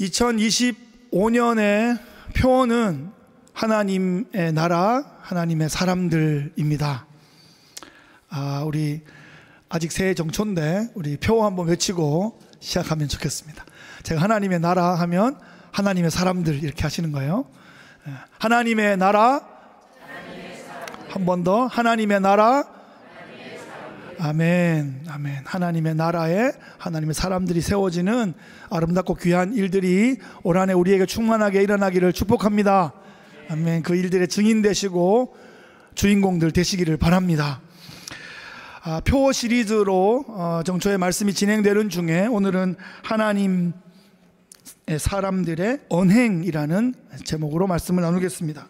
2025년의 표어는 하나님의 나라, 하나님의 사람들입니다. 우리 아직 새해 정초인데 우리 표어 한번 외치고 시작하면 좋겠습니다. 제가 하나님의 나라 하면 하나님의 사람들 이렇게 하시는 거예요. 하나님의 나라, 한 번 더 하나님의 나라, 아멘, 아멘. 하나님의 나라에 하나님의 사람들이 세워지는 아름답고 귀한 일들이 올 한해 우리에게 충만하게 일어나기를 축복합니다. 아멘. 그 일들의 증인 되시고 주인공들 되시기를 바랍니다. 표어 시리즈로 정초의 말씀이 진행되는 중에 오늘은 하나님의 사람들의 언행이라는 제목으로 말씀을 나누겠습니다.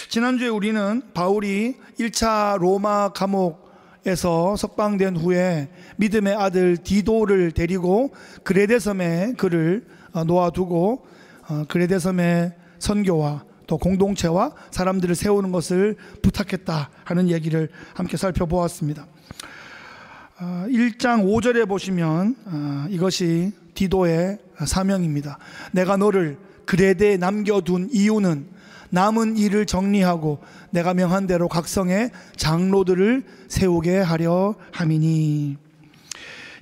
지난주에 우리는 바울이 1차 로마 감옥에서 석방된 후에 믿음의 아들 디도를 데리고 그레데 섬에 그를 놓아두고 그레데 섬의 선교와 또 공동체와 사람들을 세우는 것을 부탁했다 하는 얘기를 함께 살펴보았습니다. 1장 5절에 보시면 이것이 디도의 사명입니다. 내가 너를 그레데에 남겨둔 이유는 남은 일을 정리하고 내가 명한 대로 각 성에 장로들을 세우게 하려 함이니.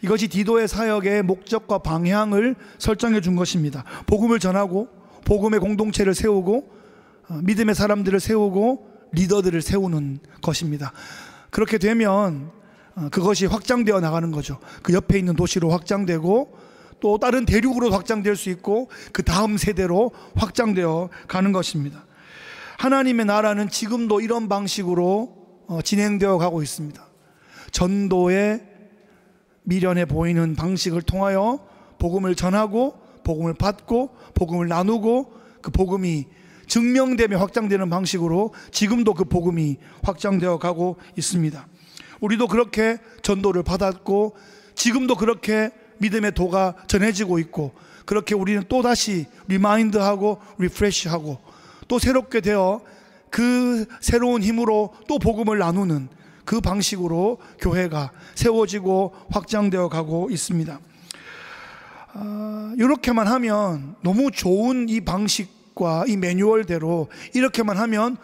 이것이 디도의 사역의 목적과 방향을 설정해 준 것입니다. 복음을 전하고 복음의 공동체를 세우고 믿음의 사람들을 세우고 리더들을 세우는 것입니다. 그렇게 되면 그것이 확장되어 나가는 거죠. 그 옆에 있는 도시로 확장되고 또 다른 대륙으로 확장될 수 있고 그 다음 세대로 확장되어 가는 것입니다. 하나님의 나라는 지금도 이런 방식으로 진행되어 가고 있습니다. 전도의 미련해 보이는 방식을 통하여 복음을 전하고 복음을 받고 복음을 나누고 그 복음이 증명되며 확장되는 방식으로 지금도 그 복음이 확장되어 가고 있습니다. 우리도 그렇게 전도를 받았고 지금도 그렇게 믿음의 도가 전해지고 있고 그렇게 우리는 또다시 리마인드하고 리프레시하고 또 새롭게 되어 그 새로운 힘으로 또 복음을 나누는 그 방식으로 교회가 세워지고 확장되어 가고 있습니다. 이렇게만 하면 너무 좋은 이 방식과 이 매뉴얼대로 이렇게만 하면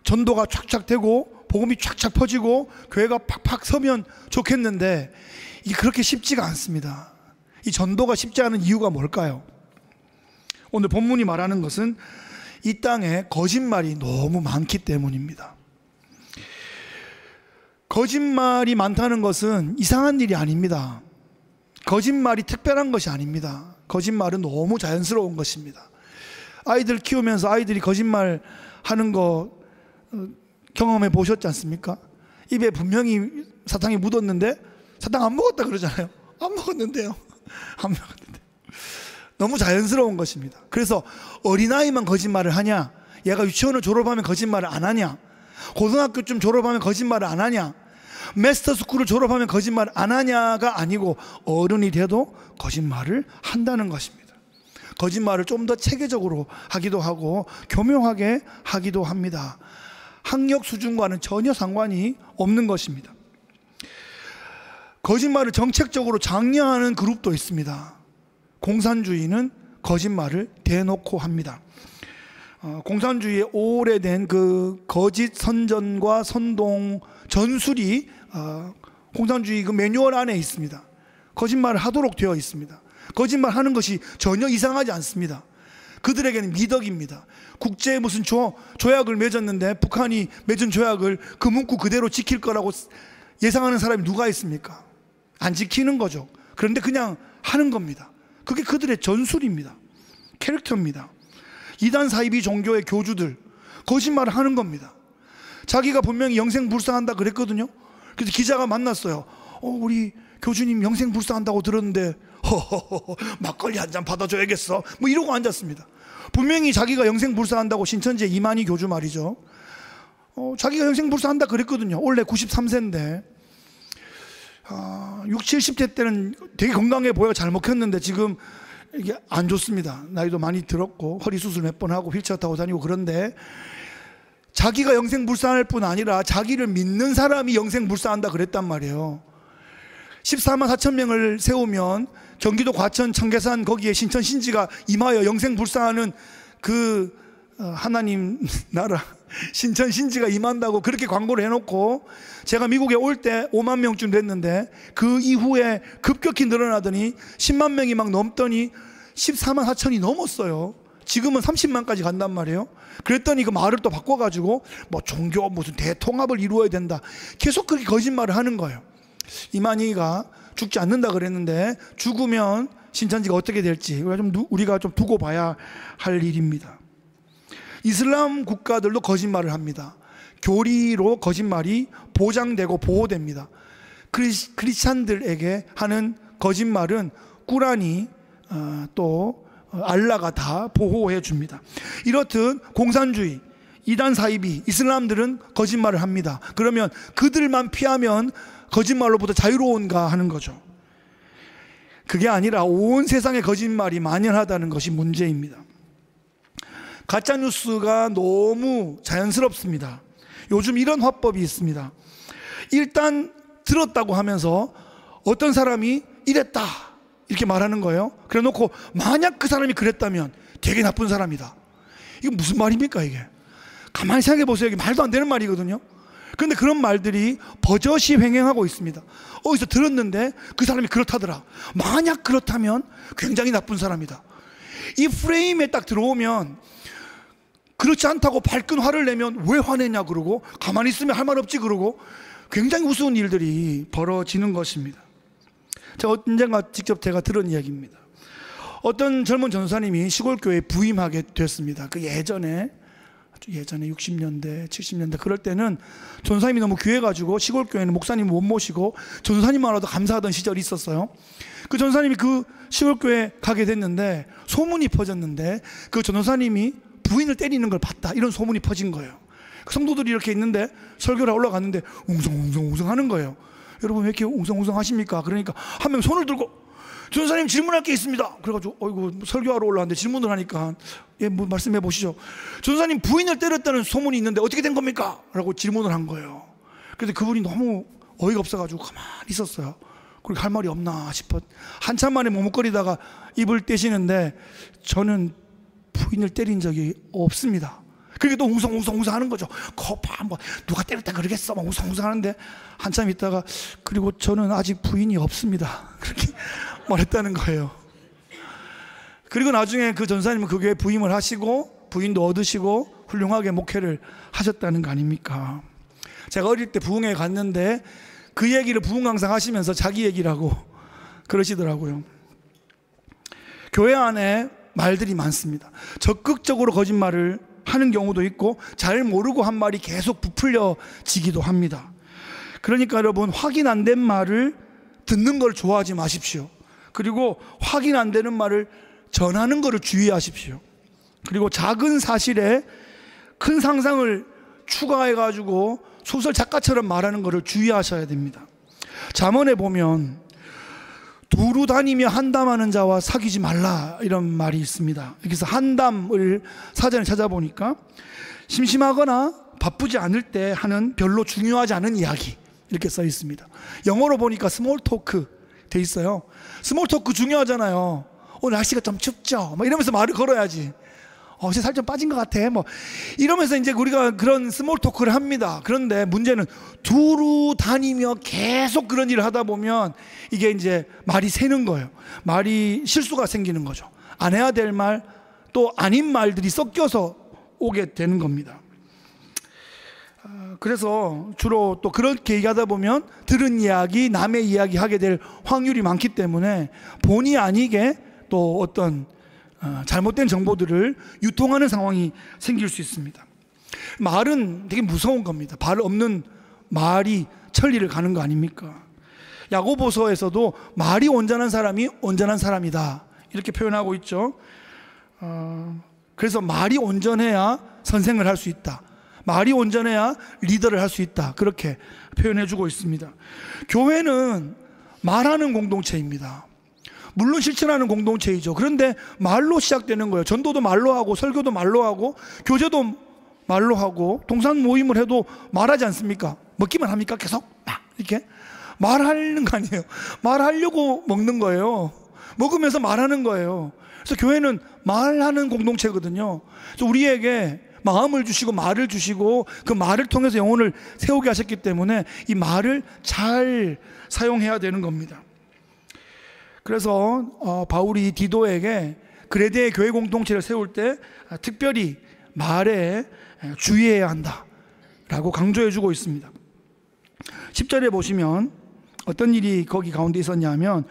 전도가 촥촥 되고 복음이 촥촥 퍼지고 교회가 팍팍 서면 좋겠는데 이게 그렇게 쉽지가 않습니다. 이 전도가 쉽지 않은 이유가 뭘까요? 오늘 본문이 말하는 것은 이 땅에 거짓말이 너무 많기 때문입니다. 거짓말이 많다는 것은 이상한 일이 아닙니다. 거짓말이 특별한 것이 아닙니다. 거짓말은 너무 자연스러운 것입니다. 아이들 키우면서 아이들이 거짓말 하는 거 경험해 보셨지 않습니까? 입에 분명히 사탕이 묻었는데 사탕 안 먹었다 그러잖아요. 안 먹었는데요. 안 먹었는데. 너무 자연스러운 것입니다. 그래서 어린아이만 거짓말을 하냐? 얘가 유치원을 졸업하면 거짓말을 안 하냐? 고등학교쯤 졸업하면 거짓말을 안 하냐? 마스터스쿨을 졸업하면 거짓말을 안 하냐가 아니고 어른이 돼도 거짓말을 한다는 것입니다. 거짓말을 좀 더 체계적으로 하기도 하고 교묘하게 하기도 합니다. 학력 수준과는 전혀 상관이 없는 것입니다. 거짓말을 정책적으로 장려하는 그룹도 있습니다. 공산주의는 거짓말을 대놓고 합니다. 공산주의의 오래된 그 거짓 선전과 선동 전술이 공산주의 그 매뉴얼 안에 있습니다. 거짓말을 하도록 되어 있습니다. 거짓말 하는 것이 전혀 이상하지 않습니다. 그들에게는 미덕입니다. 국제에 무슨 조약을 맺었는데 북한이 맺은 조약을 그 문구 그대로 지킬 거라고 예상하는 사람이 누가 있습니까? 안 지키는 거죠. 그런데 그냥 하는 겁니다. 그게 그들의 전술입니다. 캐릭터입니다. 이단 사이비 종교의 교주들 거짓말을 하는 겁니다. 자기가 분명히 영생불상한다 그랬거든요. 그래서 기자가 만났어요. 우리 교주님 영생불상한다고 들었는데 허허허 막걸리 한 잔 받아줘야겠어 뭐 이러고 앉았습니다. 분명히 자기가 영생불상한다고 신천지의 이만희 교주 말이죠. 자기가 영생불상한다 그랬거든요. 원래 93세인데 60, 70대 때는 되게 건강해 보여 잘 먹혔는데 지금 이게 안 좋습니다. 나이도 많이 들었고 허리 수술 몇 번 하고 휠체어 타고 다니고 그런데 자기가 영생불상할 뿐 아니라 자기를 믿는 사람이 영생불상한다 그랬단 말이에요. 14만 4천 명을 세우면 경기도 과천 청계산 거기에 신천 신지가 임하여 영생불사하는 그 하나님 나라 신천 신지가 임한다고 그렇게 광고를 해놓고 제가 미국에 올 때 5만 명쯤 됐는데 그 이후에 급격히 늘어나더니 10만 명이 막 넘더니 14만 4천이 넘었어요. 지금은 30만까지 간단 말이에요. 그랬더니 그 말을 또 바꿔가지고 뭐 종교 무슨 대통합을 이루어야 된다, 계속 그렇게 거짓말을 하는 거예요. 이만희가 죽지 않는다 그랬는데 죽으면 신천지가 어떻게 될지 우리가 좀 두고 봐야 할 일입니다. 이슬람 국가들도 거짓말을 합니다. 교리로 거짓말이 보장되고 보호됩니다. 크리스찬들에게 하는 거짓말은 꾸란이 또 알라가 다 보호해 줍니다. 이렇듯 공산주의, 이단 사이비, 이슬람들은 거짓말을 합니다. 그러면 그들만 피하면 거짓말로부터 자유로운가 하는 거죠. 그게 아니라 온 세상에 거짓말이 만연하다는 것이 문제입니다. 가짜뉴스가 너무 자연스럽습니다. 요즘 이런 화법이 있습니다. 일단 들었다고 하면서 어떤 사람이 이랬다 이렇게 말하는 거예요. 그래 놓고 만약 그 사람이 그랬다면 되게 나쁜 사람이다. 이거 무슨 말입니까 이게? 가만히 생각해 보세요. 이게 말도 안 되는 말이거든요. 그런데 그런 말들이 버젓이 횡행하고 있습니다. 어디서 들었는데 그 사람이 그렇다더라. 만약 그렇다면 굉장히 나쁜 사람이다. 이 프레임에 딱 들어오면 그렇지 않다고 발끈 화를 내면 왜 화내냐 그러고 가만히 있으면 할 말 없지 그러고 굉장히 우스운 일들이 벌어지는 것입니다. 제가 언젠가 직접 제가 들은 이야기입니다. 어떤 젊은 전도사님이 시골교회에 부임하게 됐습니다. 그 예전에 60년대 70년대 그럴 때는 전도사님이 너무 귀해가지고 시골교회는 목사님 못 모시고 전도사님만 와도 감사하던 시절이 있었어요. 그 전도사님이 그 시골교회에 가게 됐는데 소문이 퍼졌는데 그 전도사님이 부인을 때리는 걸 봤다, 이런 소문이 퍼진 거예요. 성도들이 이렇게 있는데 설교를 올라갔는데 웅성웅성 하는 거예요. 여러분 왜 이렇게 웅성웅성 하십니까? 그러니까 한 명 손을 들고 전도사님 질문할 게 있습니다. 그래가지고 어이구 설교하러 올라왔는데 질문을 하니까 예, 뭐 말씀해 보시죠. 전도사님 부인을 때렸다는 소문이 있는데 어떻게 된 겁니까? 라고 질문을 한 거예요. 그런데 그분이 너무 어이가 없어가지고 가만히 있었어요. 그리고 할 말이 없나 싶어 한참 만에 머뭇거리다가 입을 떼시는데 저는 부인을 때린 적이 없습니다. 그렇게 또 웅성웅성 하는 거죠. 거봐 뭐 누가 때렸다 그러겠어 막 웅성웅성 하는데 한참 있다가 그리고 저는 아직 부인이 없습니다. 그렇게 말했다는 거예요. 그리고 나중에 그 전사님은 그 교회에 부임을 하시고 부인도 얻으시고 훌륭하게 목회를 하셨다는 거 아닙니까? 제가 어릴 때 부흥회에 갔는데 그 얘기를 부흥 강사 하시면서 자기 얘기라고 그러시더라고요. 교회 안에 말들이 많습니다. 적극적으로 거짓말을 하는 경우도 있고 잘 모르고 한 말이 계속 부풀려지기도 합니다. 그러니까 여러분 확인 안 된 말을 듣는 걸 좋아하지 마십시오. 그리고 확인 안 되는 말을 전하는 것을 주의하십시오. 그리고 작은 사실에 큰 상상을 추가해가지고 소설 작가처럼 말하는 것을 주의하셔야 됩니다. 잠언에 보면 두루 다니며 한담하는 자와 사귀지 말라 이런 말이 있습니다. 그래서 한담을 사전에 찾아보니까 심심하거나 바쁘지 않을 때 하는 별로 중요하지 않은 이야기 이렇게 써 있습니다. 영어로 보니까 스몰 토크 돼 있어요. 스몰 토크 중요하잖아요. 오늘 날씨가 좀 춥죠? 뭐 이러면서 말을 걸어야지. 어제 살 좀 빠진 것 같아. 뭐 이러면서 이제 우리가 그런 스몰 토크를 합니다. 그런데 문제는 두루 다니며 계속 그런 일을 하다 보면 이게 이제 말이 새는 거예요. 말이 실수가 생기는 거죠. 안 해야 될 말, 또 아닌 말들이 섞여서 오게 되는 겁니다. 그래서 주로 또 그렇게 얘기하다 보면 들은 이야기, 남의 이야기 하게 될 확률이 많기 때문에 본의 아니게 또 어떤 잘못된 정보들을 유통하는 상황이 생길 수 있습니다. 말은 되게 무서운 겁니다. 발 없는 말이 천리를 가는 거 아닙니까? 야고보서에서도 말이 온전한 사람이 온전한 사람이다 이렇게 표현하고 있죠. 그래서 말이 온전해야 선생을 할 수 있다. 말이 온전해야 리더를 할 수 있다. 그렇게 표현해주고 있습니다. 교회는 말하는 공동체입니다. 물론 실천하는 공동체이죠. 그런데 말로 시작되는 거예요. 전도도 말로 하고 설교도 말로 하고 교제도 말로 하고 동산 모임을 해도 말하지 않습니까? 먹기만 합니까? 계속 막 이렇게 말하는 거 아니에요. 말하려고 먹는 거예요. 먹으면서 말하는 거예요. 그래서 교회는 말하는 공동체거든요. 그래서 우리에게 마음을 주시고 말을 주시고 그 말을 통해서 영혼을 세우게 하셨기 때문에 이 말을 잘 사용해야 되는 겁니다. 그래서 바울이 디도에게 그레데의 교회 공동체를 세울 때 특별히 말에 주의해야 한다라고 강조해 주고 있습니다. 10절에 보시면 어떤 일이 거기 가운데 있었냐면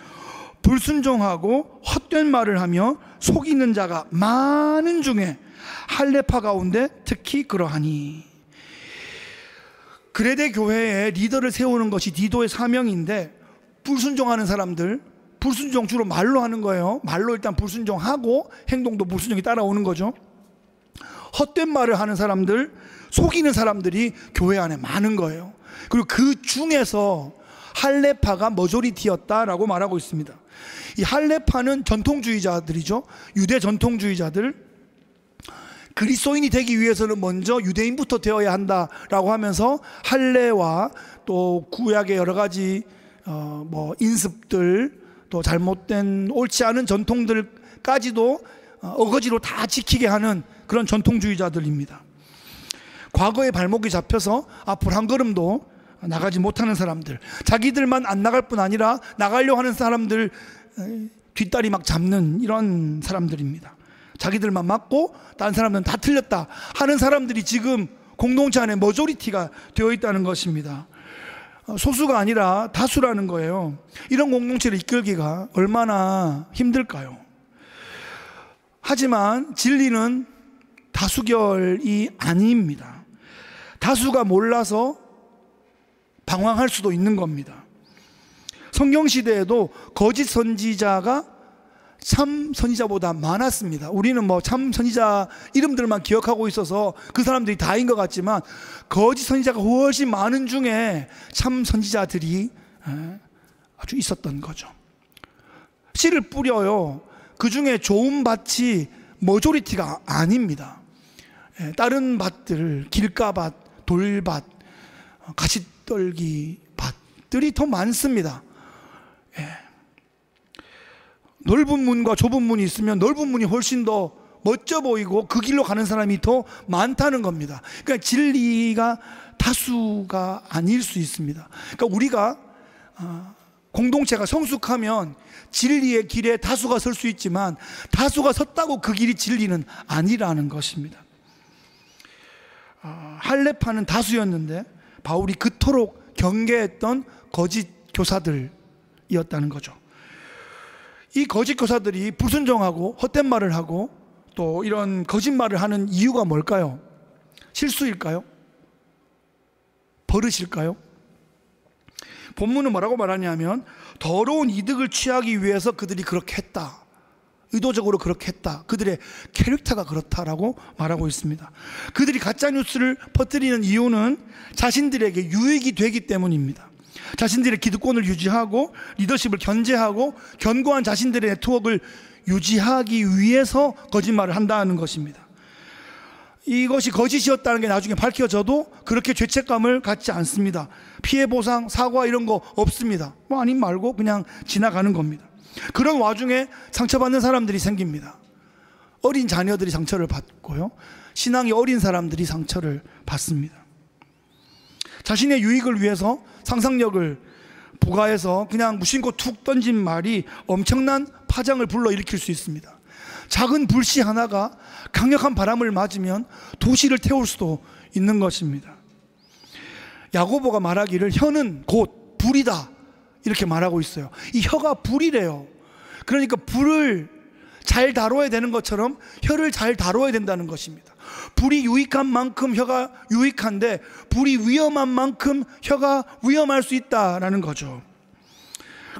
불순종하고 헛된 말을 하며 속이는 자가 많은 중에 할례파 가운데 특히 그러하니. 그레데 교회의 리더를 세우는 것이 디도의 사명인데 불순종하는 사람들, 불순종 주로 말로 하는 거예요. 말로 일단 불순종하고 행동도 불순종이 따라오는 거죠. 헛된 말을 하는 사람들, 속이는 사람들이 교회 안에 많은 거예요. 그리고 그 중에서 할례파가 머조리티였다라고 말하고 있습니다. 이 할례파는 전통주의자들이죠. 유대 전통주의자들. 그리스도인이 되기 위해서는 먼저 유대인부터 되어야 한다라고 하면서 할례와 또 구약의 여러 가지 인습들, 또 잘못된 옳지 않은 전통들까지도 어거지로 다 지키게 하는 그런 전통주의자들입니다. 과거에 발목이 잡혀서 앞으로 한 걸음도 나가지 못하는 사람들, 자기들만 안 나갈 뿐 아니라 나가려고 하는 사람들 뒷다리 막 잡는 이런 사람들입니다. 자기들만 맞고 다른 사람들은 다 틀렸다 하는 사람들이 지금 공동체 안에 머조리티가 되어 있다는 것입니다. 소수가 아니라 다수라는 거예요. 이런 공동체를 이끌기가 얼마나 힘들까요? 하지만 진리는 다수결이 아닙니다. 다수가 몰라서 방황할 수도 있는 겁니다. 성경시대에도 거짓 선지자가 참 선지자보다 많았습니다. 우리는 참 선지자 이름들만 기억하고 있어서 그 사람들이 다인 것 같지만 거짓 선지자가 훨씬 많은 중에 참 선지자들이 아주 있었던 거죠. 씨를 뿌려요. 그 중에 좋은 밭이 머조리티가 아닙니다. 다른 밭들, 길가밭, 돌밭, 가시떨기 밭들이 더 많습니다. 넓은 문과 좁은 문이 있으면 넓은 문이 훨씬 더 멋져 보이고 그 길로 가는 사람이 더 많다는 겁니다. 그러니까 진리가 다수가 아닐 수 있습니다. 그러니까 우리가 공동체가 성숙하면 진리의 길에 다수가 설 수 있지만 다수가 섰다고 그 길이 진리는 아니라는 것입니다. 할례파는 다수였는데 바울이 그토록 경계했던 거짓 교사들이었다는 거죠. 이 거짓 교사들이 불순종하고 헛된 말을 하고 또 이런 거짓말을 하는 이유가 뭘까요? 실수일까요? 버릇일까요? 본문은 뭐라고 말하냐면 더러운 이득을 취하기 위해서 그들이 그렇게 했다, 의도적으로 그렇게 했다, 그들의 캐릭터가 그렇다라고 말하고 있습니다. 그들이 가짜뉴스를 퍼뜨리는 이유는 자신들에게 유익이 되기 때문입니다. 자신들의 기득권을 유지하고 리더십을 견제하고 견고한 자신들의 네트워크를 유지하기 위해서 거짓말을 한다는 것입니다. 이것이 거짓이었다는 게 나중에 밝혀져도 그렇게 죄책감을 갖지 않습니다. 피해 보상, 사과 이런 거 없습니다. 아님 말고 그냥 지나가는 겁니다. 그런 와중에 상처받는 사람들이 생깁니다. 어린 자녀들이 상처를 받고요, 신앙이 어린 사람들이 상처를 받습니다. 자신의 유익을 위해서 상상력을 부과해서 그냥 무심코 툭 던진 말이 엄청난 파장을 불러일으킬 수 있습니다. 작은 불씨 하나가 강력한 바람을 맞으면 도시를 태울 수도 있는 것입니다. 야고보가 말하기를 혀는 곧 불이다 이렇게 말하고 있어요. 이 혀가 불이래요. 그러니까 불을 잘 다뤄야 되는 것처럼 혀를 잘 다뤄야 된다는 것입니다. 불이 유익한 만큼 혀가 유익한데 불이 위험한 만큼 혀가 위험할 수 있다라는 거죠.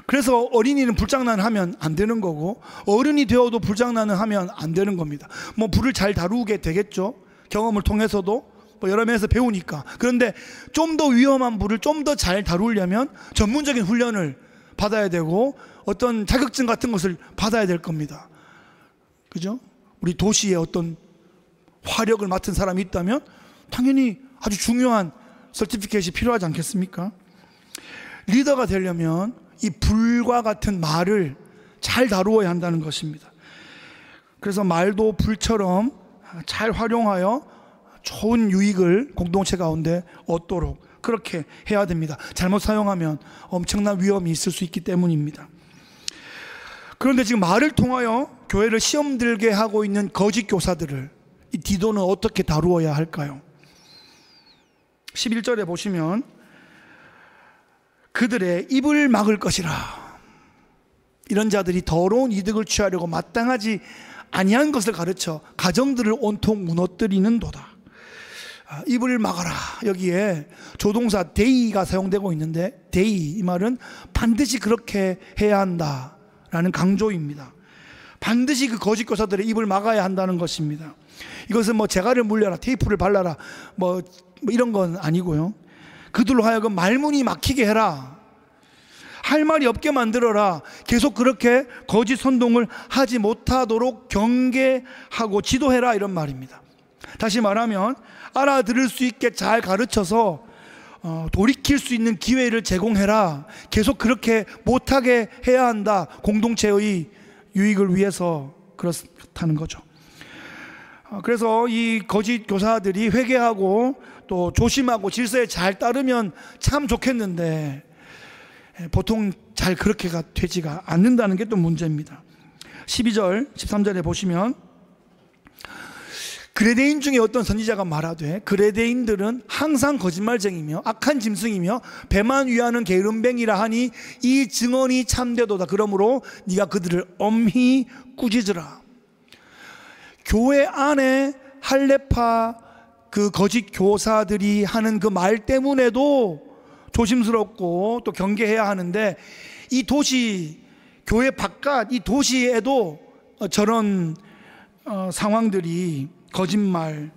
그래서 어린이는 불장난을 하면 안 되는 거고 어른이 되어도 불장난을 하면 안 되는 겁니다. 불을 잘 다루게 되겠죠. 경험을 통해서도 여러 면에서 배우니까. 그런데 좀 더 위험한 불을 좀 더 잘 다루려면 전문적인 훈련을 받아야 되고 어떤 자격증 같은 것을 받아야 될 겁니다. 그죠? 우리 도시에 어떤 화력을 맡은 사람이 있다면 당연히 아주 중요한 서티피케이트가 필요하지 않겠습니까? 리더가 되려면 이 불과 같은 말을 잘 다루어야 한다는 것입니다. 그래서 말도 불처럼 잘 활용하여 좋은 유익을 공동체 가운데 얻도록 그렇게 해야 됩니다. 잘못 사용하면 엄청난 위험이 있을 수 있기 때문입니다. 그런데 지금 말을 통하여 교회를 시험 들게 하고 있는 거짓 교사들을 이 디도는 어떻게 다루어야 할까요? 11절에 보시면 그들의 입을 막을 것이라. 이런 자들이 더러운 이득을 취하려고 마땅하지 아니한 것을 가르쳐 가정들을 온통 무너뜨리는도다. 입을 막아라. 여기에 조동사 데이가 사용되고 있는데 데이, 이 말은 반드시 그렇게 해야 한다라는 강조입니다. 반드시 그 거짓 교사들의 입을 막아야 한다는 것입니다. 이것은 뭐 재갈을 물려라, 테이프를 발라라 뭐 이런 건 아니고요. 그들로 하여금 말문이 막히게 해라. 할 말이 없게 만들어라. 계속 그렇게 거짓 선동을 하지 못하도록 경계하고 지도해라, 이런 말입니다. 다시 말하면 알아들을 수 있게 잘 가르쳐서 돌이킬 수 있는 기회를 제공해라. 계속 그렇게 못하게 해야 한다. 공동체의 유익을 위해서 그렇다는 거죠. 그래서 이 거짓 교사들이 회개하고 또 조심하고 질서에 잘 따르면 참 좋겠는데 보통 잘 그렇게가 되지가 않는다는 게 또 문제입니다. 12절 13절에 보시면 그레데인 중에 어떤 선지자가 말하되 그레데인들은 항상 거짓말쟁이며 악한 짐승이며 배만 위하는 게으름뱅이라 하니 이 증언이 참되도다. 그러므로 네가 그들을 엄히 꾸짖으라. 교회 안에 할례파 그 거짓 교사들이 하는 그 말 때문에도 조심스럽고 또 경계해야 하는데 이 도시, 교회 바깥 이 도시에도 저런 상황들이 거짓말,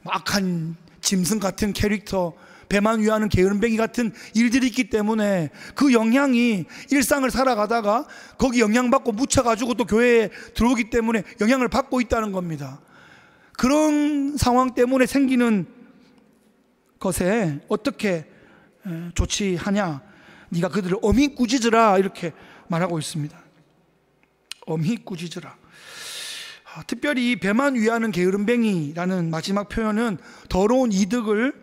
악한 짐승 같은 캐릭터, 배만 위하는 게으름뱅이 같은 일들이 있기 때문에 그 영향이 일상을 살아가다가 거기 영향받고 묻혀가지고 또 교회에 들어오기 때문에 영향을 받고 있다는 겁니다. 그런 상황 때문에 생기는 것에 어떻게 조치하냐? 네가 그들을 엄히 꾸짖으라, 이렇게 말하고 있습니다. 엄히 꾸짖으라. 특별히 배만 위하는 게으름뱅이라는 마지막 표현은 더러운 이득을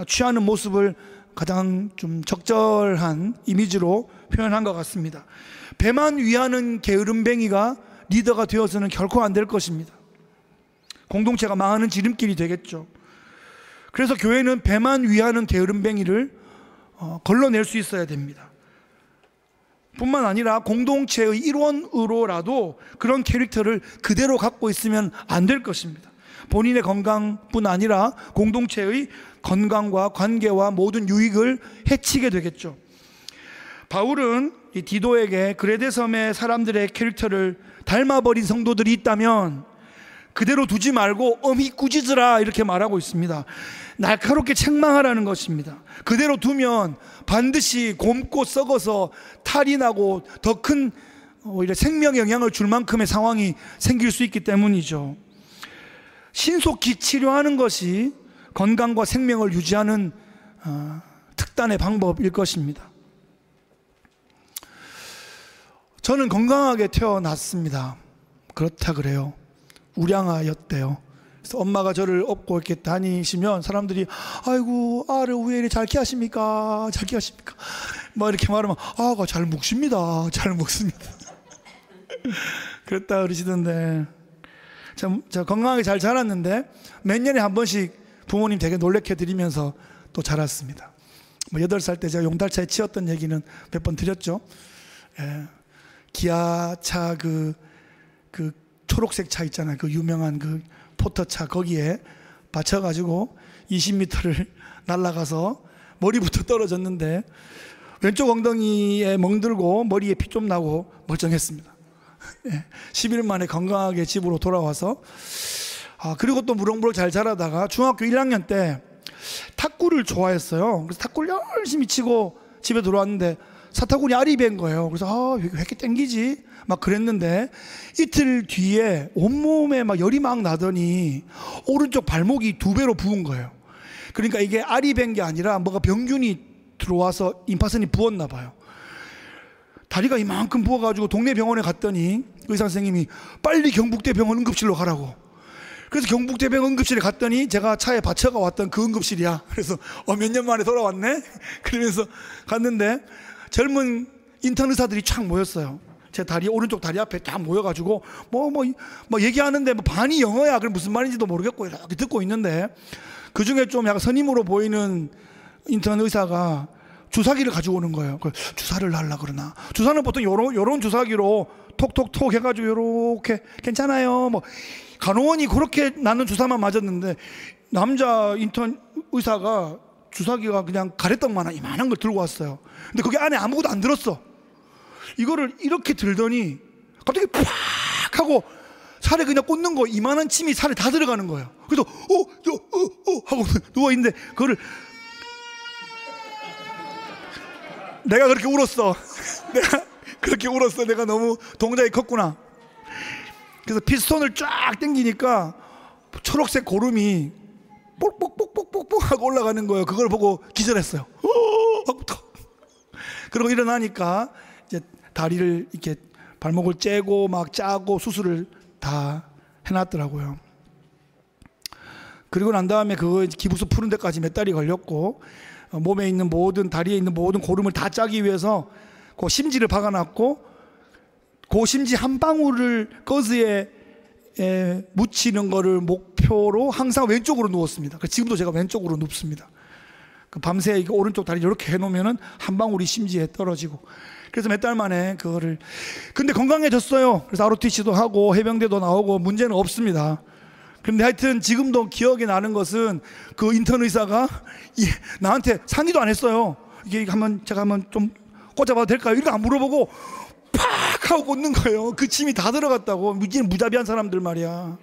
취하는 모습을 가장 좀 적절한 이미지로 표현한 것 같습니다. 배만 위하는 게으름뱅이가 리더가 되어서는 결코 안 될 것입니다. 공동체가 망하는 지름길이 되겠죠. 그래서 교회는 배만 위하는 게으름뱅이를 걸러낼 수 있어야 됩니다. 뿐만 아니라 공동체의 일원으로라도 그런 캐릭터를 그대로 갖고 있으면 안 될 것입니다. 본인의 건강뿐 아니라 공동체의 건강과 관계와 모든 유익을 해치게 되겠죠. 바울은 이 디도에게 그레데 섬의 사람들의 캐릭터를 닮아버린 성도들이 있다면 그대로 두지 말고 엄히 꾸짖으라, 이렇게 말하고 있습니다. 날카롭게 책망하라는 것입니다. 그대로 두면 반드시 곪고 썩어서 탈이 나고 더 큰 오히려 생명에 영향을 줄 만큼의 상황이 생길 수 있기 때문이죠. 신속히 치료하는 것이 건강과 생명을 유지하는 특단의 방법일 것입니다. 저는 건강하게 태어났습니다. 그렇다 그래요. 우량아였대요. 그래서 엄마가 저를 업고 이렇게 다니시면 사람들이 아이고 아를 왜 이렇게 잘 키우십니까? 잘 키우십니까? 뭐 이렇게 말하면 아가 잘 먹습니다. 잘 먹습니다. 그랬다 그러시던데 저 건강하게 잘 자랐는데 몇 년에 한 번씩 부모님 되게 놀래켜 드리면서 또 자랐습니다. 뭐 8살 때 제가 용달차에 치였던 얘기는 몇 번 드렸죠. 예. 기아차 그 초록색 차 있잖아요. 그 유명한 그 포터차 거기에 받쳐가지고 20m를 날아가서 머리부터 떨어졌는데 왼쪽 엉덩이에 멍들고 머리에 피 좀 나고 멀쩡했습니다. 10일 만에 건강하게 집으로 돌아와서 그리고 또 무럭무럭 잘 자라다가 중학교 1학년 때 탁구를 좋아했어요. 그래서 탁구를 열심히 치고 집에 들어왔는데 사타구니 알이 밴 거예요. 그래서 왜 이렇게 땡기지? 막 그랬는데 이틀 뒤에 온몸에 막 열이 막 나더니 오른쪽 발목이 2배로 부은 거예요. 그러니까 이게 알이 밴 게 아니라 뭐가 병균이 들어와서 임파선이 부었나 봐요. 다리가 이만큼 부어가지고 동네 병원에 갔더니 의사 선생님이 빨리 경북대병원 응급실로 가라고. 그래서 경북대병원 응급실에 갔더니 제가 차에 받쳐가 왔던 그 응급실이야. 그래서 몇 년 만에 돌아왔네? 그러면서 갔는데 젊은 인턴 의사들이 쫙 모였어요. 제 다리, 오른쪽 다리 앞에 쫙 모여가지고 뭐 얘기하는데 뭐 반이 영어야. 그럼 무슨 말인지도 모르겠고 이렇게 듣고 있는데 그 중에 좀 약간 선임으로 보이는 인턴 의사가 주사기를 가지고 오는 거예요. 주사를 하려고 그러나. 주사는 보통 요런 주사기로 톡톡톡 해가지고 요렇게 괜찮아요. 뭐 간호원이 그렇게 나는 주사만 맞았는데 남자 인턴 의사가 주사기가 그냥 가래떡만한 이만한 걸 들고 왔어요. 근데 거기 안에 아무것도 안 들었어. 이거를 이렇게 들더니 갑자기 팍 하고 살에 그냥 꽂는 거 이만한 침이 살에 다 들어가는 거예요. 그래서 하고 누워있는데 그거를 내가 그렇게 울었어. 내가 그렇게 울었어. 내가 너무 동작이 컸구나. 그래서 피스톤을 쫙 당기니까 초록색 고름이 뽁뽁뽁뽁뽁 하고 올라가는 거예요. 그걸 보고 기절했어요. 그러고 일어나니까 이제 다리를 이렇게 발목을 째고 막 짜고 수술을 다 해놨더라고요. 그리고 난 다음에 그거 기부스 푸는 데까지 몇 달이 걸렸고 몸에 있는 모든 다리에 있는 모든 고름을 다 짜기 위해서 그 심지를 박아놨고 그 심지 한 방울을 거즈에 묻히는 거를 목표로 항상 왼쪽으로 누웠습니다. 지금도 제가 왼쪽으로 눕습니다. 밤새 오른쪽 다리 이렇게 해놓으면은 한 방울이 심지에 떨어지고. 그래서 몇 달 만에 그거를. 근데 건강해졌어요. 그래서 ROTC도 하고 해병대도 나오고 문제는 없습니다. 근데 하여튼 지금도 기억이 나는 것은 그 인턴 의사가 나한테 상의도 안 했어요. 이게 제가 한번 좀 꽂아봐도 될까요? 이렇게 안 물어보고 팍 하고 꽂는 거예요. 그 침이 다 들어갔다고. 이제는 무자비한 사람들 말이야.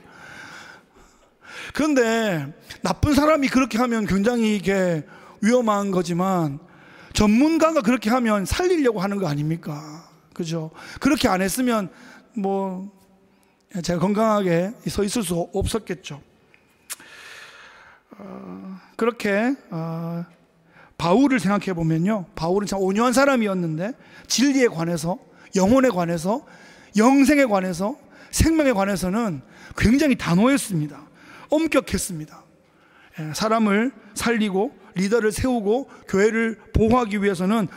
그런데 나쁜 사람이 그렇게 하면 굉장히 이게 위험한 거지만 전문가가 그렇게 하면 살리려고 하는 거 아닙니까? 그죠? 그렇게 안 했으면 뭐 제가 건강하게 서 있을 수 없었겠죠. 그렇게 바울을 생각해 보면요, 바울은 참 온유한 사람이었는데 진리에 관해서, 영혼에 관해서, 영생에 관해서, 생명에 관해서는 굉장히 단호했습니다. 엄격했습니다. 사람을 살리고 리더를 세우고 교회를 보호하기 위해서는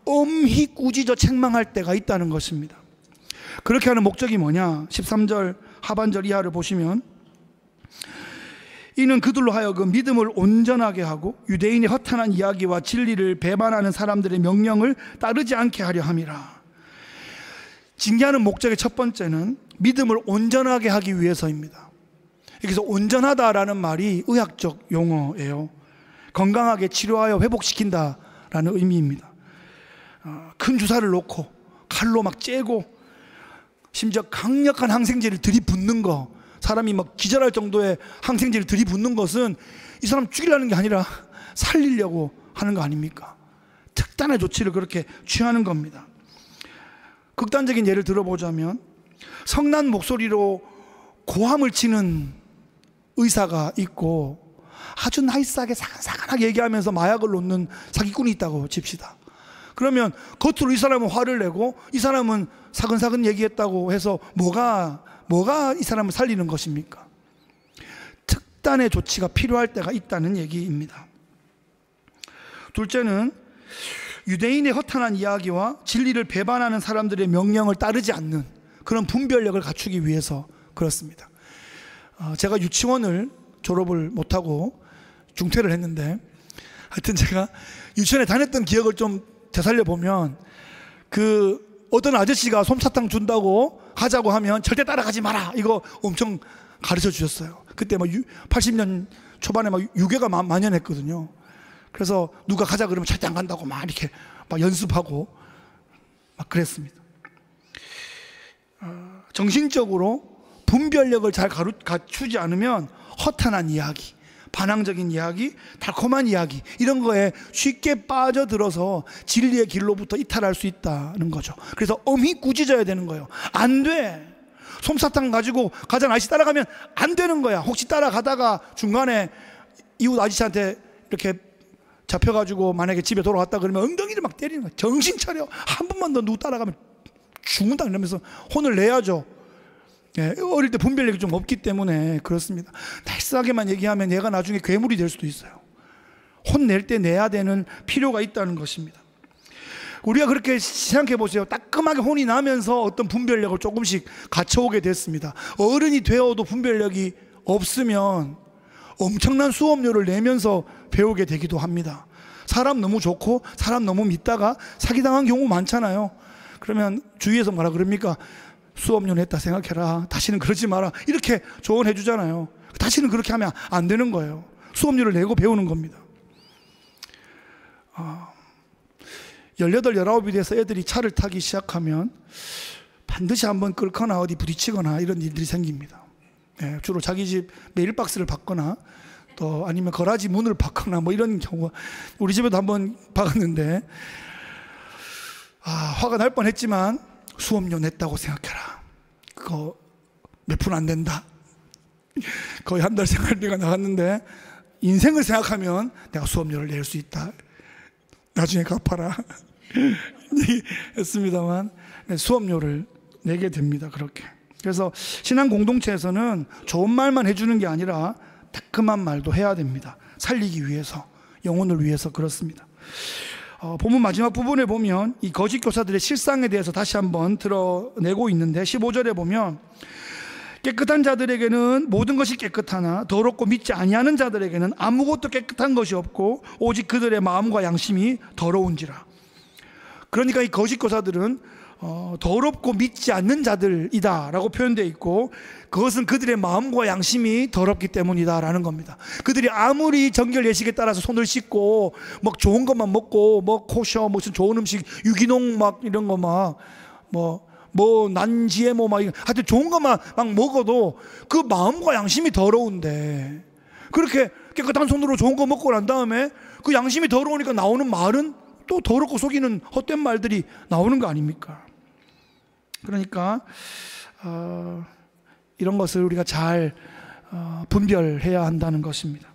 엄히 꾸짖어 책망할 때가 있다는 것입니다. 그렇게 하는 목적이 뭐냐? 13절 하반절 이하를 보시면 이는 그들로 하여금 믿음을 온전하게 하고 유대인의 허탄한 이야기와 진리를 배반하는 사람들의 명령을 따르지 않게 하려 함이라. 징계하는 목적의 첫 번째는 믿음을 온전하게 하기 위해서입니다. 여기서 온전하다라는 말이 의학적 용어예요. 건강하게 치료하여 회복시킨다라는 의미입니다. 큰 주사를 놓고 칼로 막 째고 심지어 강력한 항생제를 들이붓는 거, 사람이 막 기절할 정도의 항생제를 들이붓는 것은 이 사람 죽이려는 게 아니라 살리려고 하는 거 아닙니까? 특단의 조치를 그렇게 취하는 겁니다. 극단적인 예를 들어보자면 성난 목소리로 고함을 치는 의사가 있고 아주 나이스하게 사근사근하게 얘기하면서 마약을 놓는 사기꾼이 있다고 칩시다. 그러면 겉으로 이 사람은 화를 내고 이 사람은 사근사근 얘기했다고 해서 뭐가 이 사람을 살리는 것입니까? 특단의 조치가 필요할 때가 있다는 얘기입니다. 둘째는 유대인의 허탄한 이야기와 진리를 배반하는 사람들의 명령을 따르지 않는 그런 분별력을 갖추기 위해서 그렇습니다. 제가 유치원을 졸업을 못하고 중퇴를 했는데 하여튼 제가 유치원에 다녔던 기억을 좀 되살려 보면 어떤 아저씨가 솜사탕 준다고 가자고 하면 절대 따라가지 마라 이거 엄청 가르쳐 주셨어요. 그때 막 80년 초반에 막 유괴가 만연했거든요. 그래서 누가 가자 그러면 절대 안 간다고 막 이렇게 막 연습하고 막 그랬습니다. 정신적으로 분별력을 잘 갖추지 않으면 허탄한 이야기, 반항적인 이야기, 달콤한 이야기 이런 거에 쉽게 빠져들어서 진리의 길로부터 이탈할 수 있다는 거죠. 그래서 엄히 꾸짖어야 되는 거예요. 안 돼. 솜사탕 가지고 가장 아저씨 따라가면 안 되는 거야. 혹시 따라가다가 중간에 이웃 아저씨한테 이렇게 잡혀가지고 만약에 집에 돌아왔다 그러면 엉덩이를 막 때리는 거예요. 정신 차려, 한 번만 더 누구 따라가면 죽는다 이러면서 혼을 내야죠. 예, 어릴 때 분별력이 좀 없기 때문에 그렇습니다. 날쌔하게만 얘기하면 얘가 나중에 괴물이 될 수도 있어요. 혼낼 때 내야 되는 필요가 있다는 것입니다. 우리가 그렇게 생각해 보세요. 따끔하게 혼이 나면서 어떤 분별력을 조금씩 갖춰오게 됐습니다. 어른이 되어도 분별력이 없으면 엄청난 수업료를 내면서 배우게 되기도 합니다. 사람 너무 좋고 사람 너무 믿다가 사기당한 경우 많잖아요. 그러면 주위에서 뭐라 그럽니까? 수업료 냈다 생각해라, 다시는 그러지 마라, 이렇게 조언해 주잖아요. 다시는 그렇게 하면 안 되는 거예요. 수업료를 내고 배우는 겁니다. 18, 19이 돼서 애들이 차를 타기 시작하면 반드시 한번 끓거나 어디 부딪히거나 이런 일들이 생깁니다. 예, 주로 자기 집 메일박스를 받거나 또 아니면 거라지 문을 박거나 뭐 이런 경우가 우리 집에도 한번 박았는데, 화가 날 뻔했지만 수업료 냈다고 생각해라, 그거 몇 푼 안 된다, 거의 한 달 생활비가 나갔는데 인생을 생각하면 내가 수업료를 낼 수 있다, 나중에 갚아라 했습니다만 수업료를 내게 됩니다. 그렇게. 그래서 신앙 공동체에서는 좋은 말만 해주는 게 아니라 따끔한 말도 해야 됩니다. 살리기 위해서, 영혼을 위해서 그렇습니다. 본문 마지막 부분에 보면 이 거짓 교사들의 실상에 대해서 다시 한번 드러내고 있는데, 15절에 보면 깨끗한 자들에게는 모든 것이 깨끗하나 더럽고 믿지 아니하는 자들에게는 아무것도 깨끗한 것이 없고 오직 그들의 마음과 양심이 더러운지라. 그러니까 이 거짓 교사들은 더럽고 믿지 않는 자들이다 라고 표현되어 있고, 그것은 그들의 마음과 양심이 더럽기 때문이다 라는 겁니다. 그들이 아무리 정결 예식에 따라서 손을 씻고 막 좋은 것만 먹고 뭐 코셔 무슨 좋은 음식 유기농 막 이런 거 막 난 GMO 막 하여튼 좋은 것만 막 먹어도 그 마음과 양심이 더러운데, 그렇게 깨끗한 손으로 좋은 거 먹고 난 다음에 그 양심이 더러우니까 나오는 말은 또 더럽고 속이는 헛된 말들이 나오는 거 아닙니까? 그러니까 이런 것을 우리가 잘 분별해야 한다는 것입니다.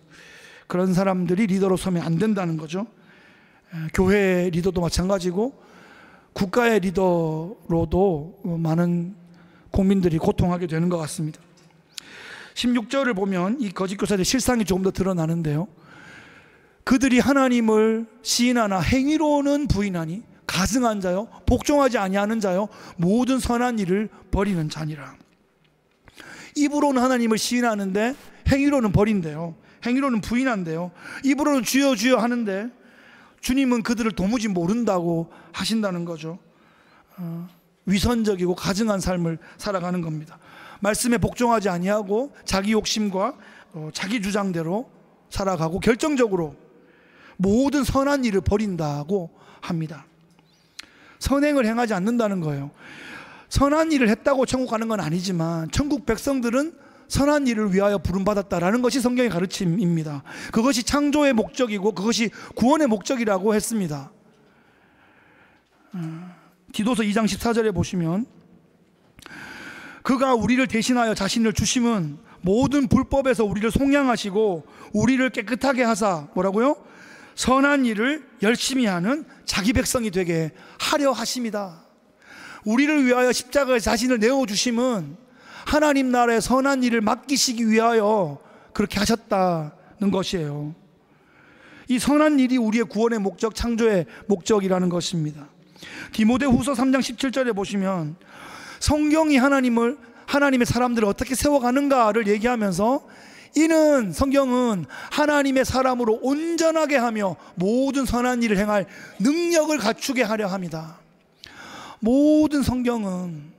그런 사람들이 리더로 서면 안 된다는 거죠. 교회 리더도 마찬가지고 국가의 리더로도 많은 국민들이 고통하게 되는 것 같습니다. 16절을 보면 이 거짓 교사들의 실상이 조금 더 드러나는데요, 그들이 하나님을 시인하나 행위로는 부인하니 가증한 자요 복종하지 아니하는 자요 모든 선한 일을 버리는 자니라. 입으로는 하나님을 시인하는데 행위로는 버린대요. 행위로는 부인한대요. 입으로는 주여 주여 하는데 주님은 그들을 도무지 모른다고 하신다는 거죠. 위선적이고 가증한 삶을 살아가는 겁니다. 말씀에 복종하지 아니하고 자기 욕심과 자기 주장대로 살아가고 결정적으로 모든 선한 일을 버린다고 합니다. 선행을 행하지 않는다는 거예요. 선한 일을 했다고 천국 가는 건 아니지만 천국 백성들은 선한 일을 위하여 부름받았다라는 것이 성경의 가르침입니다. 그것이 창조의 목적이고 그것이 구원의 목적이라고 했습니다. 디도서 2장 14절에 보시면 그가 우리를 대신하여 자신을 주심은 모든 불법에서 우리를 속량하시고 우리를 깨끗하게 하사 뭐라고요? 선한 일을 열심히 하는 자기 백성이 되게 하려 하심이다. 우리를 위하여 십자가에 자신을 내어주심은 하나님 나라의 선한 일을 맡기시기 위하여 그렇게 하셨다는 것이에요. 이 선한 일이 우리의 구원의 목적, 창조의 목적이라는 것입니다. 디모데후서 3장 17절에 보시면 성경이 하나님의 사람들을 어떻게 세워가는가를 얘기하면서 이는 성경은 하나님의 사람으로 온전하게 하며 모든 선한 일을 행할 능력을 갖추게 하려 합니다. 모든 성경은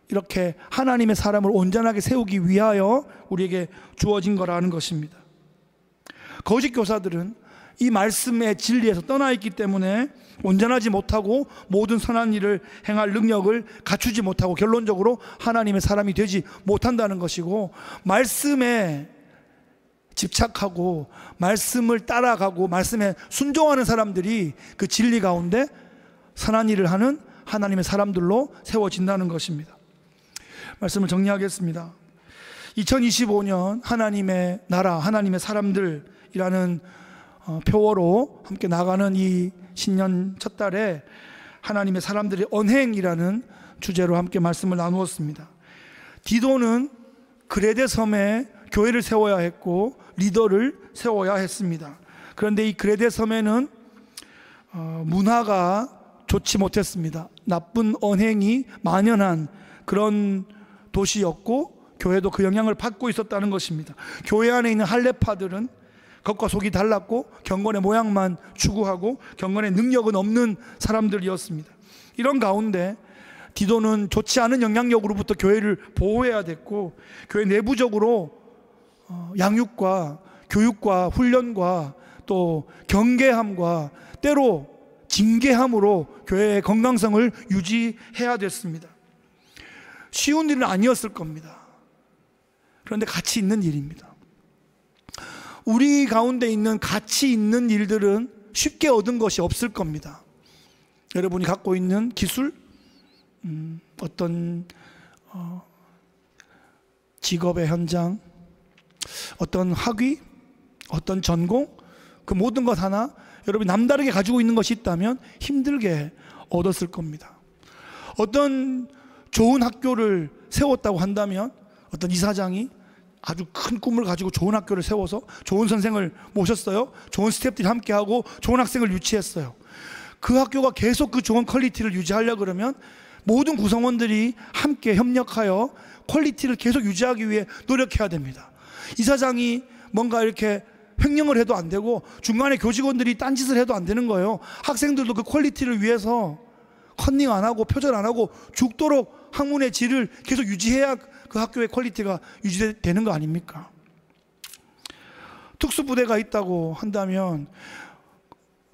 이렇게 하나님의 사람을 온전하게 세우기 위하여 우리에게 주어진 거라는 것입니다. 거짓 교사들은 이 말씀의 진리에서 떠나 있기 때문에 온전하지 못하고 모든 선한 일을 행할 능력을 갖추지 못하고 결론적으로 하나님의 사람이 되지 못한다는 것이고, 말씀에 집착하고 말씀을 따라가고 말씀에 순종하는 사람들이 그 진리 가운데 선한 일을 하는 하나님의 사람들로 세워진다는 것입니다. 말씀을 정리하겠습니다. 2025년 하나님의 나라, 하나님의 사람들이라는 표어로 함께 나가는 이 신년 첫 달에 하나님의 사람들의 언행이라는 주제로 함께 말씀을 나누었습니다. 디도는 그레데 섬에 교회를 세워야 했고 리더를 세워야 했습니다. 그런데 이 그레데 섬에는 문화가 좋지 못했습니다. 나쁜 언행이 만연한 그런 도시였고 교회도 그 영향을 받고 있었다는 것입니다. 교회 안에 있는 할례파들은 겉과 속이 달랐고 경건의 모양만 추구하고 경건의 능력은 없는 사람들이었습니다. 이런 가운데 디도는 좋지 않은 영향력으로부터 교회를 보호해야 됐고 교회 내부적으로 양육과 교육과 훈련과 또 경계함과 때로 징계함으로 교회의 건강성을 유지해야 됐습니다. 쉬운 일은 아니었을 겁니다. 그런데 가치 있는 일입니다. 우리 가운데 있는 가치 있는 일들은 쉽게 얻은 것이 없을 겁니다. 여러분이 갖고 있는 기술, 어떤 직업의 현장, 어떤 학위, 어떤 전공, 그 모든 것 하나 여러분이 남다르게 가지고 있는 것이 있다면 힘들게 얻었을 겁니다. 어떤 좋은 학교를 세웠다고 한다면 어떤 이사장이 아주 큰 꿈을 가지고 좋은 학교를 세워서 좋은 선생을 모셨어요. 좋은 스태프들이 함께하고 좋은 학생을 유치했어요. 그 학교가 계속 그 좋은 퀄리티를 유지하려고 그러면 모든 구성원들이 함께 협력하여 퀄리티를 계속 유지하기 위해 노력해야 됩니다. 이사장이 뭔가 이렇게 횡령을 해도 안 되고 중간에 교직원들이 딴짓을 해도 안 되는 거예요. 학생들도 그 퀄리티를 위해서 컨닝 안 하고 표절 안 하고 죽도록 학문의 질을 계속 유지해야 그 학교의 퀄리티가 유지되는 거 아닙니까? 특수부대가 있다고 한다면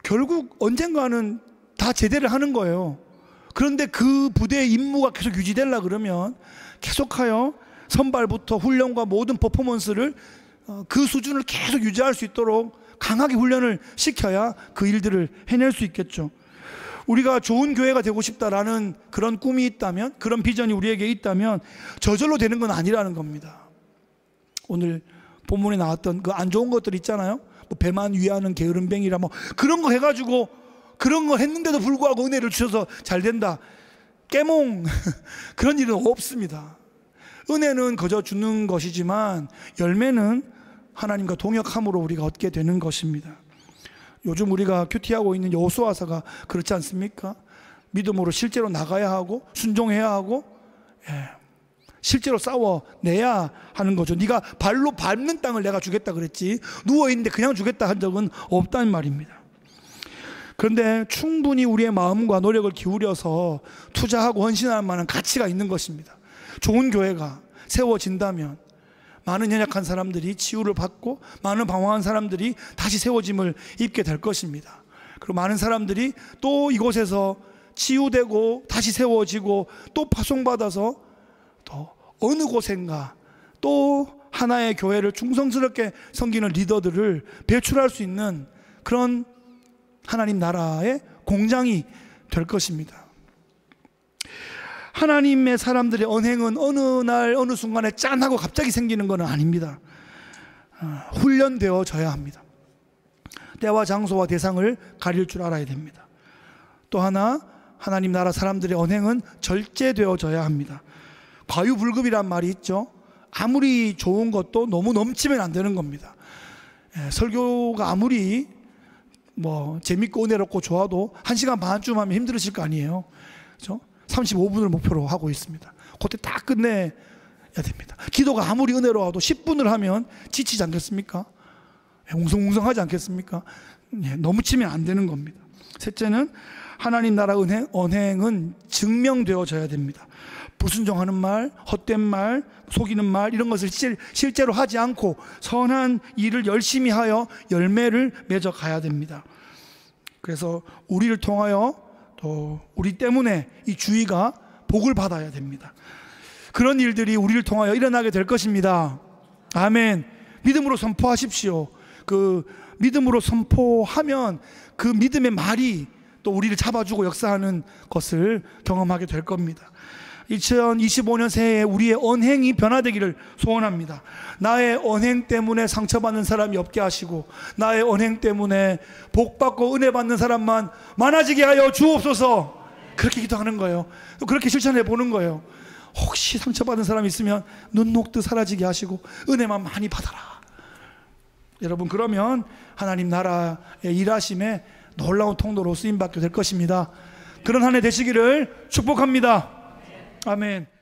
결국 언젠가는 다 제대를 하는 거예요. 그런데 그 부대의 임무가 계속 유지되려고 그러면 계속하여 선발부터 훈련과 모든 퍼포먼스를 그 수준을 계속 유지할 수 있도록 강하게 훈련을 시켜야 그 일들을 해낼 수 있겠죠. 우리가 좋은 교회가 되고 싶다라는 그런 꿈이 있다면, 그런 비전이 우리에게 있다면 저절로 되는 건 아니라는 겁니다. 오늘 본문에 나왔던 그 안 좋은 것들 있잖아요. 뭐 배만 위하는 게으름뱅이라 뭐 그런 거 해가지고 그런 거 했는데도 불구하고 은혜를 주셔서 잘 된다. 깨몽 그런 일은 없습니다. 은혜는 그저 주는 것이지만 열매는 하나님과 동역함으로 우리가 얻게 되는 것입니다. 요즘 우리가 큐티하고 있는 여호수아서가 그렇지 않습니까? 믿음으로 실제로 나가야 하고 순종해야 하고 실제로 싸워내야 하는 거죠. 네가 발로 밟는 땅을 내가 주겠다 그랬지 누워있는데 그냥 주겠다 한 적은 없다는 말입니다. 그런데 충분히 우리의 마음과 노력을 기울여서 투자하고 헌신할 만한 가치가 있는 것입니다. 좋은 교회가 세워진다면 많은 연약한 사람들이 치유를 받고 많은 방황한 사람들이 다시 세워짐을 입게 될 것입니다. 그리고 많은 사람들이 또 이곳에서 치유되고 다시 세워지고 또 파송받아서 또 어느 곳엔가 또 하나의 교회를 충성스럽게 섬기는 리더들을 배출할 수 있는 그런 하나님 나라의 공장이 될 것입니다. 하나님의 사람들의 언행은 어느 날 어느 순간에 짠하고 갑자기 생기는 것은 아닙니다. 훈련되어져야 합니다. 때와 장소와 대상을 가릴 줄 알아야 됩니다. 또 하나 하나님 나라 사람들의 언행은 절제되어져야 합니다. 과유불급이란 말이 있죠. 아무리 좋은 것도 너무 넘치면 안 되는 겁니다. 설교가 아무리 뭐 재밌고 은혜롭고 좋아도 1시간 반쯤 하면 힘들으실 거 아니에요. 그렇죠? 35분을 목표로 하고 있습니다. 그때 딱 끝내야 됩니다. 기도가 아무리 은혜로워도 10분을 하면 지치지 않겠습니까? 웅성웅성하지 않겠습니까? 너무 치면 안 되는 겁니다. 셋째는 하나님 나라 언행은 증명되어져야 됩니다. 불순종하는 말, 헛된 말, 속이는 말 이런 것을 실제로 하지 않고 선한 일을 열심히 하여 열매를 맺어 가야 됩니다. 그래서 우리를 통하여 또 우리 때문에 이 주위가 복을 받아야 됩니다. 그런 일들이 우리를 통하여 일어나게 될 것입니다. 아멘. 믿음으로 선포하십시오. 그 믿음으로 선포하면 그 믿음의 말이 또 우리를 잡아주고 역사하는 것을 경험하게 될 겁니다. 2025년 새해에 우리의 언행이 변화되기를 소원합니다. 나의 언행 때문에 상처받는 사람이 없게 하시고, 나의 언행 때문에 복받고 은혜 받는 사람만 많아지게 하여 주옵소서. 그렇게 기도하는 거예요. 그렇게 실천해 보는 거예요. 혹시 상처받은 사람이 있으면 눈 녹듯 사라지게 하시고 은혜만 많이 받아라. 여러분, 그러면 하나님 나라의 일하심에 놀라운 통로로 쓰임받게 될 것입니다. 그런 한 해 되시기를 축복합니다. 아멘.